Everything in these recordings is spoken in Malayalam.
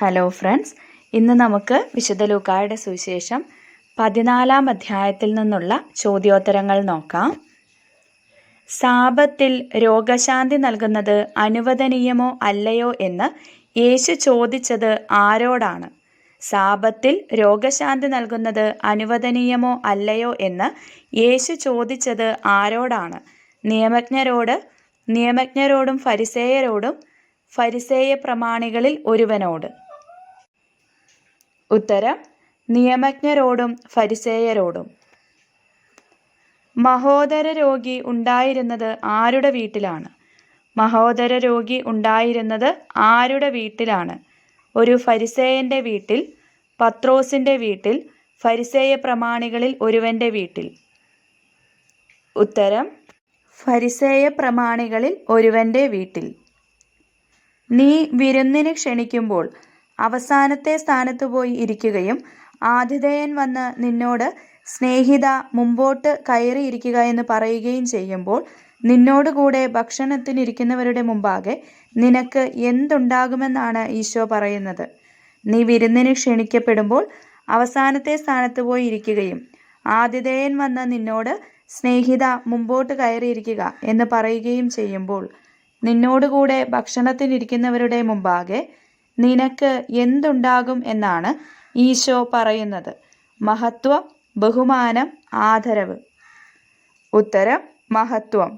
ഹലോ ഫ്രണ്ട്സ്, ഇന്ന് നമുക്ക് വിശുദ്ധ ലൂക്കായുടെ സുവിശേഷം 14-ാം അധ്യായത്തിൽ നിന്നുള്ള ചോദ്യോത്തരങ്ങൾ നോക്കാം. സാബത്തിൽ രോഗശാന്തി നൽകുന്നത് അനുവദനീയമോ അല്ലയോ എന്ന് യേശു ചോദിച്ചത് ആരോടാണ്? സാബത്തിൽ രോഗശാന്തി നൽകുന്നത് അനുവദനീയമോ അല്ലയോ എന്ന് യേശു ചോദിച്ചത് ആരോടാണ്? നിയമജ്ഞരോടും ഫരിസേയരോടും ഫരിസേയ പ്രമാണികളിൽ ഒരുവനോട്. ഉത്തരം: നിയമജ്ഞരോടും ഫരിസേയരോടും. മഹോദര രോഗി ഉണ്ടായിരുന്നത് ആരുടെ വീട്ടിലാണ്? മഹോദര രോഗി ഉണ്ടായിരുന്നത് ആരുടെ വീട്ടിലാണ്? ഒരു ഫരിസേയന്റെ വീട്ടിൽ, പത്രോസിന്റെ വീട്ടിൽ, ഫരിസേയ പ്രമാണികളിൽ ഒരുവന്റെ വീട്ടിൽ. ഉത്തരം: ഫരിസേയ പ്രമാണികളിൽ ഒരുവന്റെ വീട്ടിൽ. നീ വിരുന്നിന് ക്ഷണിക്കുമ്പോൾ അവസാനത്തെ സ്ഥാനത്ത് പോയി ഇരിക്കുകയും ആതിഥേയൻ വന്ന് നിന്നോട് സ്നേഹിത മുമ്പോട്ട് കയറിയിരിക്കുക എന്ന് പറയുകയും ചെയ്യുമ്പോൾ നിന്നോടുകൂടെ ഭക്ഷണത്തിനിരിക്കുന്നവരുടെ മുമ്പാകെ നിനക്ക് എന്തുണ്ടാകുമെന്നാണ് ഈശോ പറയുന്നത്? നീ വിരുന്നിന് ക്ഷണിക്കപ്പെടുമ്പോൾ അവസാനത്തെ സ്ഥാനത്ത് പോയി ഇരിക്കുകയും ആതിഥേയൻ വന്ന് നിന്നോട് സ്നേഹിത മുമ്പോട്ട് കയറിയിരിക്കുക എന്ന് പറയുകയും ചെയ്യുമ്പോൾ നിന്നോടുകൂടെ ഭക്ഷണത്തിനിരിക്കുന്നവരുടെ മുമ്പാകെ നിനക്ക് എന്തുണ്ടാകും എന്നാണ് ഈശോ പറയുന്നത്? മഹത്വം, ബഹുമാനം, ആദരവ്. ഉത്തരം: മഹത്വം.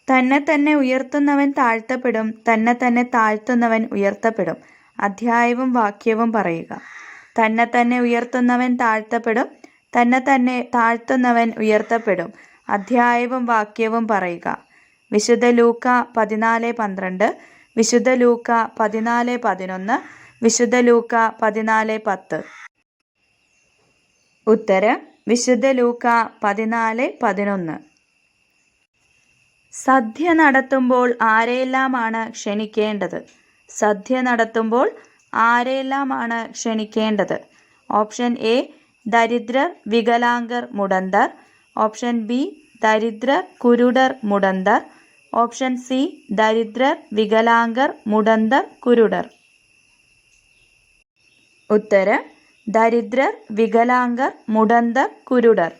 തന്നെ ഉയർത്തുന്നവൻ താഴ്ത്തപ്പെടും, തന്നെ താഴ്ത്തുന്നവൻ ഉയർത്തപ്പെടും. അധ്യായവും വാക്യവും പറയുക. തന്നെ ഉയർത്തുന്നവൻ താഴ്ത്തപ്പെടും, തന്നെ താഴ്ത്തുന്നവൻ ഉയർത്തപ്പെടും. അധ്യായവും വാക്യവും പറയുക. വിശുദ്ധ ലൂക്ക 14:12, വിശുദ്ധ ലൂക്ക 14:11, വിശുദ്ധ ലൂക്ക 14:10. ഉത്തരം: വിശുദ്ധ ലൂക്ക 14:11. സദ്യ നടത്തുമ്പോൾ ആരെയെല്ലാമാണ് ക്ഷണിക്കേണ്ടത്? സദ്യ നടത്തുമ്പോൾ ആരെയെല്ലാമാണ് ക്ഷണിക്കേണ്ടത്? ഓപ്ഷൻ എ ദരിദ്രർ, വികലാംഗർ, മുടന്തർ. ഓപ്ഷൻ ബി ദരിദ്രർ, കുരുടർ, മുടന്തർ. ഓപ്ഷൻ സി ദരിദ്രർ, വികലാംഗർ, മുടന്തർ, കുരുടർ. ഉത്തരം: ദരിദ്രർ, വികലാംഗർ, മുടന്തർ, കുരുടർ.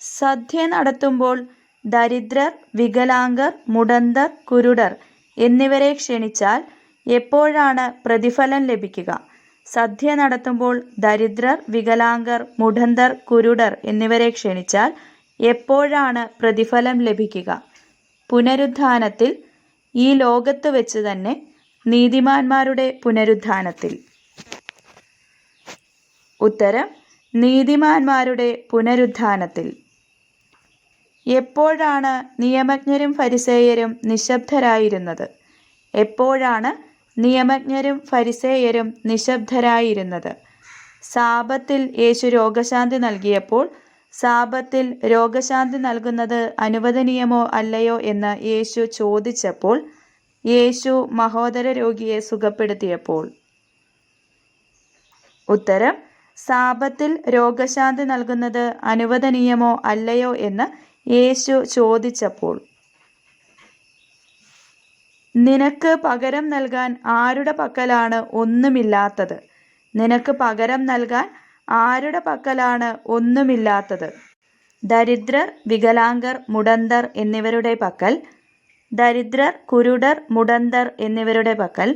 സദ്യ നടത്തുമ്പോൾ ദരിദ്രർ, വികലാംഗർ, മുടന്തർ, കുരുടർ എന്നിവരെ ക്ഷണിച്ചാൽ എപ്പോഴാണ് പ്രതിഫലം ലഭിക്കുക? സദ്യ നടത്തുമ്പോൾ ദരിദ്രർ, വികലാംഗർ, മുടന്തർ, കുരുടർ എന്നിവരെ ക്ഷണിച്ചാൽ എപ്പോഴാണ് പ്രതിഫലം ലഭിക്കുക? പുനരുത്ഥാനത്തിൽ, ഈ ലോകത്ത് വെച്ച് തന്നെ, നീതിമാന്മാരുടെ പുനരുത്ഥാനത്തിൽ. ഉത്തരം: നീതിമാന്മാരുടെ പുനരുത്ഥാനത്തിൽ. എപ്പോഴാണ് നിയമജ്ഞരും ഫരിസേയരും നിശബ്ദരായിരുന്നത്? എപ്പോഴാണ് നിയമജ്ഞരും ഫരിസേയരും നിശബ്ദരായിരുന്നത്? സാബത്തിൽ യേശു രോഗശാന്തി നൽകിയപ്പോൾ സാബത്തിൽ രോഗശാന്തി നൽകുന്നത് അനുവദനീയമോ അല്ലയോ എന്ന് യേശു ചോദിച്ചപ്പോൾ, യേശു മഹോദര രോഗിയെ സുഖപ്പെടുത്തിയപ്പോൾ. ഉത്തരം: സാബത്തിൽ രോഗശാന്തി നൽകുന്നത് അനുവദനീയമോ അല്ലയോ എന്ന് യേശു ചോദിച്ചപ്പോൾ. നിനക്ക് പകരം നൽകാൻ ആരുടെ പക്കലാണ് ഒന്നുമില്ലാത്തത്? നിനക്ക് പകരം നൽകാൻ ആരുടെ പക്കലാണ് ഒന്നുമില്ലാത്തത്? ദരിദ്രർ, വികലാംഗർ, മുടന്തർ എന്നിവരുടെ പക്കൽ. ദരിദ്രർ, കുരുടർ, മുടന്തർ എന്നിവരുടെ പക്കൽ.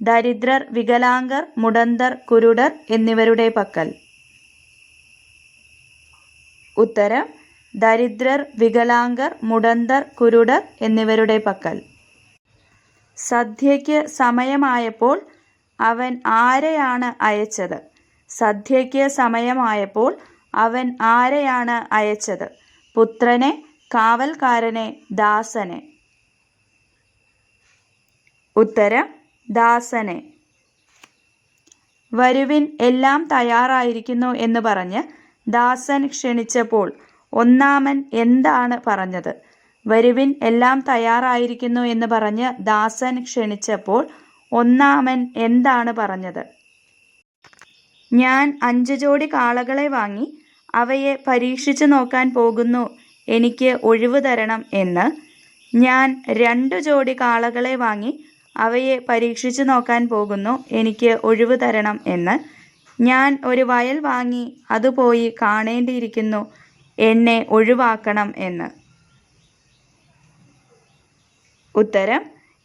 ദരിദ്രർ, വികലാംഗർ, മുടന്തർ, കുരുടർ എന്നിവരുടെ പക്കൽ. ഉത്തരം: ദരിദ്രർ, വികലാംഗർ, മുടന്തർ, കുരുടർ എന്നിവരുടെ പക്കൽ. സദ്യയ്ക്ക് സമയമായപ്പോൾ അവൻ ആരെയാണ് അയച്ചത്? സദ്യയ്ക്ക് സമയമായപ്പോൾ അവൻ ആരെയാണ് അയച്ചത്? പുത്രനെ, കാവൽക്കാരനെ, ദാസനെ? ഉത്തരം: ദാസനെ. വരുവിൻ, എല്ലാം തയ്യാറായിരിക്കുന്നു എന്ന് പറഞ്ഞ് ദാസൻ ക്ഷണിച്ചപ്പോൾ ഒന്നാമൻ എന്താണ് പറഞ്ഞത്? വരുവിൻ, എല്ലാം തയ്യാറായിരിക്കുന്നു എന്ന് പറഞ്ഞ് ദാസൻ ക്ഷണിച്ചപ്പോൾ ഒന്നാമൻ എന്താണ് പറഞ്ഞത്? ഞാൻ 5 ജോടി കാളകളെ വാങ്ങി അവയെ പരീക്ഷിച്ചു നോക്കാൻ പോകുന്നു, എനിക്ക് ഒഴിവ് തരണം എന്ന്. ഞാൻ 2 ജോടി കാളകളെ വാങ്ങി അവയെ പരീക്ഷിച്ചു നോക്കാൻ പോകുന്നു. എനിക്ക് ഒഴിവ് തരണം എന്ന്. ഞാൻ ഒരു വയൽ വാങ്ങി അത് പോയി കാണേണ്ടിയിരിക്കുന്നു. എന്നെ ഒഴിവാക്കണം എന്ന്. ഉത്തരം: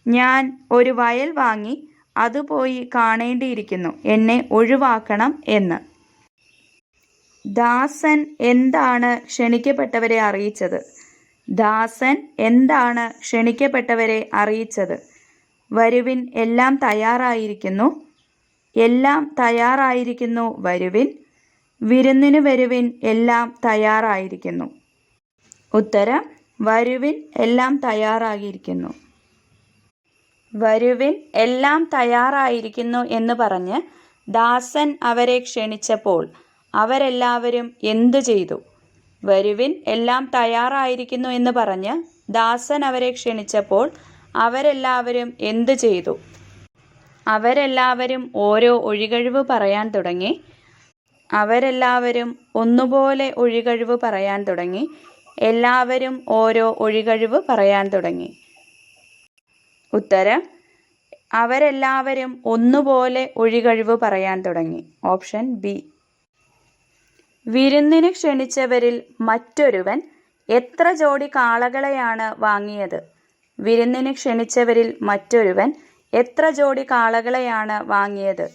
ഞാൻ ഒരു വയൽ വാങ്ങി അത് പോയി കാണേണ്ടിയിരിക്കുന്നു. എന്നെ ഒഴിവാക്കണം എന്ന്. ദാസൻ എന്താണ് ക്ഷണിക്കപ്പെട്ടവരെ അറിയിച്ചത്? ദാസൻ എന്താണ് ക്ഷണിക്കപ്പെട്ടവരെ അറിയിച്ചത്? വരുവിൻ, എല്ലാം തയ്യാറായിരിക്കുന്നു. എല്ലാം തയ്യാറായിരിക്കുന്നു, വരുവിൻ. വിരുന്നിനു വരുവിൻ, എല്ലാം തയ്യാറായിരിക്കുന്നു. ഉത്തരം: വരുവിൻ, എല്ലാം തയ്യാറായിരിക്കുന്നു. വരുവിൻ, എല്ലാം തയ്യാറായിരിക്കുന്നു എന്ന് പറഞ്ഞ് ദാസൻ അവരെ ക്ഷണിച്ചപ്പോൾ അവരെല്ലാവരും എന്തു ചെയ്തു? വരുവിൻ, എല്ലാം തയ്യാറായിരിക്കുന്നു എന്ന് പറഞ്ഞ് ദാസൻ അവരെ ക്ഷണിച്ചപ്പോൾ അവരെല്ലാവരും എന്തു ചെയ്തു? അവരെല്ലാവരും ഓരോ ഒഴികഴിവ് പറയാൻ തുടങ്ങി. അവരെല്ലാവരും ഒന്നുപോലെ ഒഴികഴിവ് പറയാൻ തുടങ്ങി. എല്ലാവരും ഓരോ ഒഴികഴിവ് പറയാൻ തുടങ്ങി. ഉത്തരം: അവരെല്ലാവരും ഒന്നുപോലെ ഒഴികഴിവ് പറയാൻ തുടങ്ങി. Option B. വിരുന്നിന് ക്ഷണിച്ചവരിൽ മറ്റൊരുവൻ എത്ര ജോഡി കാളകളെയാണ് വാങ്ങിയത്? വിരുന്നിന് ക്ഷണിച്ചവരിൽ മറ്റൊരുവൻ എത്ര ജോഡി കാളകളെയാണ് വാങ്ങിയത്?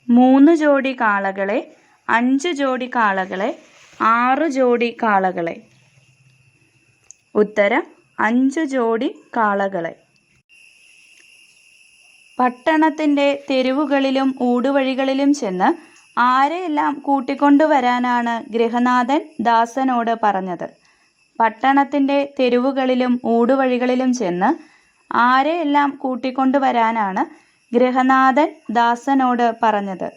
3 ജോഡി കാളകളെ, 5 ജോഡി കാളകളെ, 6 ജോഡി കാളകളെ. ഉത്തരം: 5 ജോഡി കാളകളെ. പട്ടണത്തിൻ്റെ തെരുവുകളിലും ഊടുവഴികളിലും ചെന്ന് ആരെയെല്ലാം കൂട്ടിക്കൊണ്ടുവരാനാണ് ഗൃഹനാഥൻ ദാസനോട് പറഞ്ഞത്? പട്ടണത്തിൻ്റെ തെരുവുകളിലും ഊടുവഴികളിലും ചെന്ന് ആരെയെല്ലാം കൂട്ടിക്കൊണ്ടുവരാനാണ് ഗൃഹനാഥൻ ദാസനോട് പറഞ്ഞത്?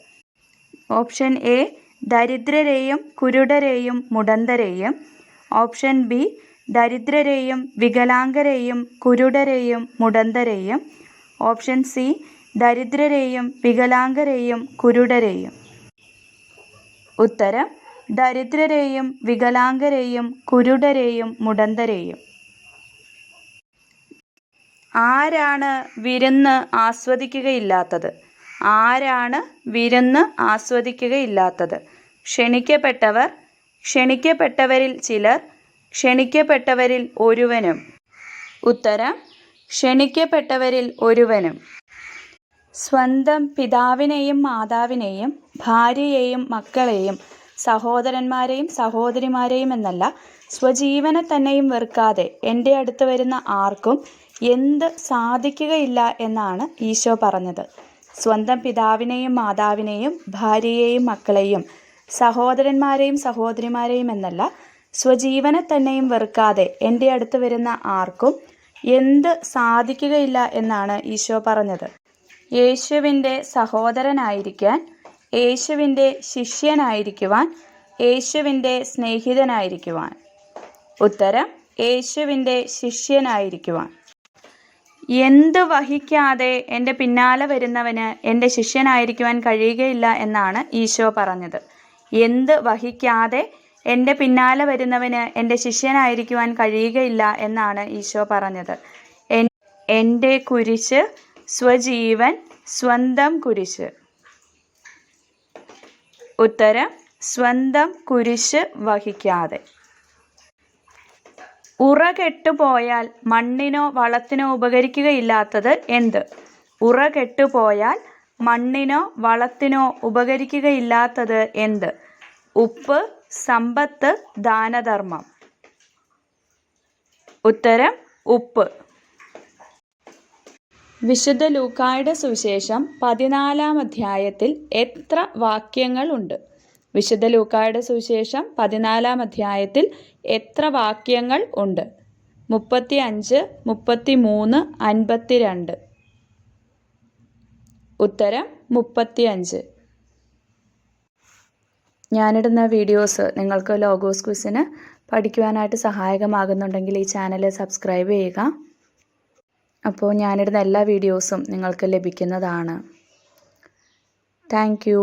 ഓപ്ഷൻ എ: ദരിദ്രരെയും കുരുടരെയും മുടന്തരെയും. ഓപ്ഷൻ ബി: ദരിദ്രരെയും വികലാംഗരെയും കുരുടരെയും മുടന്തരെയും. ഓപ്ഷൻ സി: ദരിദ്രരെയും വികലാംഗരെയും കുരുടരെയും. ഉത്തരം: ദരിദ്രരെയും വികലാംഗരെയും കുരുടരെയും മുടന്തരെയും. ആരാണ് വിരുന്ന് ആസ്വദിക്കുകയില്ലാത്തത്? ആരാണ് വിരുന്ന് ആസ്വദിക്കുകയില്ലാത്തത്? ക്ഷണിക്കപ്പെട്ടവർ, ക്ഷണിക്കപ്പെട്ടവരിൽ ചിലർ, ക്ഷണിക്കപ്പെട്ടവരിൽ ഒരുവനും. ഉത്തരം: ക്ഷണിക്കപ്പെട്ടവരിൽ ഒരുവനും. സ്വന്തം പിതാവിനെയും മാതാവിനെയും ഭാര്യയെയും മക്കളെയും സഹോദരന്മാരെയും സഹോദരിമാരെയും എന്നല്ല, സ്വജീവനെ തന്നെയും വെറുക്കാതെ എൻ്റെ അടുത്ത് വരുന്ന ആർക്കും എന്ത് സാധിക്കുകയില്ല എന്നാണ് ഈശോ പറഞ്ഞത്. സ്വന്തം പിതാവിനെയും മാതാവിനെയും ഭാര്യയെയും മക്കളെയും സഹോദരന്മാരെയും സഹോദരിമാരെയും എന്നല്ല, സ്വജീവനെ തന്നെയും വെറുക്കാതെ എൻ്റെ അടുത്ത് വരുന്ന ആർക്കും എന്ത് സാധിക്കുകയില്ല എന്നാണ് ഈശോ പറഞ്ഞത്. യേശുവിൻ്റെ സഹോദരനായിരിക്കാൻ, യേശുവിൻ്റെ ശിഷ്യനായിരിക്കുവാൻ, യേശുവിൻ്റെ സ്നേഹിതനായിരിക്കുവാൻ. ഉത്തരം: യേശുവിൻ്റെ ശിഷ്യനായിരിക്കുവാൻ. എന്ത് വഹിക്കാതെ എൻ്റെ പിന്നാലെ വരുന്നവന് എൻ്റെ ശിഷ്യനായിരിക്കുവാൻ കഴിയുകയില്ല എന്നാണ് ഈശോ പറഞ്ഞത്. എന്ത് വഹിക്കാതെ എൻ്റെ പിന്നാലെ വരുന്നവന് എൻ്റെ ശിഷ്യനായിരിക്കുവാൻ കഴിയുകയില്ല എന്നാണ് ഈശോ പറഞ്ഞത്. എൻ്റെ കുരിശ്, സ്വജീവൻ, സ്വന്തം കുരിശ്. ഉത്തരം: സ്വന്തം കുരിശ് വഹിക്കാതെ. ഉറ കെട്ടുപോയാൽ മണ്ണിനോ വളത്തിനോ ഉപകരിക്കുകയില്ലാത്തത് എന്ത്? ഉറ കെട്ടുപോയാൽ മണ്ണിനോ വളത്തിനോ ഉപകരിക്കുകയില്ലാത്തത് എന്ത്? ഉപ്പ്, സമ്പത്ത്, ദാനധർമ്മം. ഉത്തരം: ഉപ്പ്. വിശുദ്ധ ലൂക്കായുടെ സുവിശേഷം 14-ാം അധ്യായത്തിൽ എത്ര വാക്യങ്ങൾ ഉണ്ട്? വിശുദ്ധ ലൂക്കായുടെ സുവിശേഷം 14-ാം അധ്യായത്തിൽ എത്ര വാക്യങ്ങൾ ഉണ്ട്? 35, 33, 52. ഉത്തരം: 35. ഞാനിടുന്ന വീഡിയോസ് നിങ്ങൾക്ക് ലോഗോസ് ക്വിസിന് പഠിക്കുവാനായിട്ട് സഹായകമാകുന്നുണ്ടെങ്കിൽ ഈ ചാനൽ സബ്സ്ക്രൈബ് ചെയ്യുക. അപ്പോൾ ഞാനിടുന്ന എല്ലാ വീഡിയോസും നിങ്ങൾക്ക് ലഭിക്കുന്നതാണ്. Thank you.